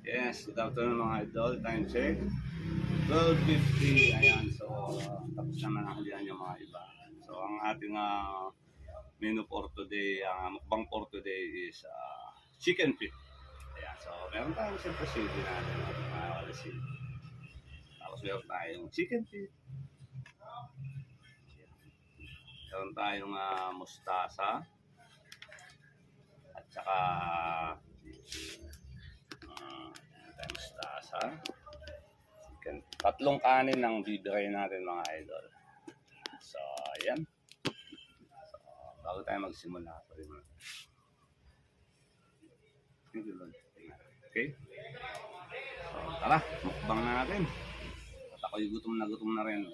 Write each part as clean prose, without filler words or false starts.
Yes, good afternoon mga idol. Time check. 12:50. Ayan, so tapos naman ang halian yung mga iba. So ang ating menu for today, mukbang for today is chicken feet. Ayan, so meron tayong siyempre sili natin. Mga walasin. Tapos meron tayong chicken feet. Meron tayong mustasa. At saka mustasa. Chicken. Tatlong kanin ang bibigay natin mga idol. So, ayan. So, bago tayo magsimula. Okay? So, tara, mukbang natin. At ako'y gutom na rin.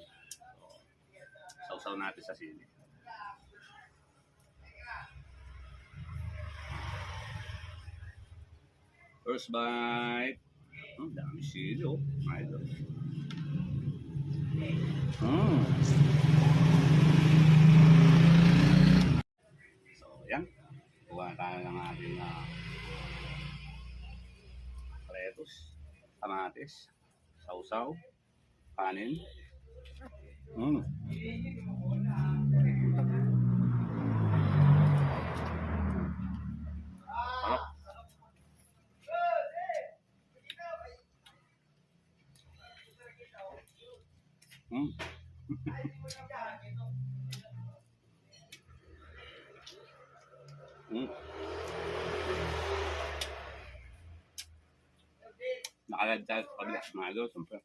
So, sausaw natin sa sili. First bite. Dami sili, oh. Idol. So, yan. Kuha tayo ng ating lettuce, kamatis, sausaw, kanin. Sarap. Nakalad tayo sa kabila, mga idol, siyempre.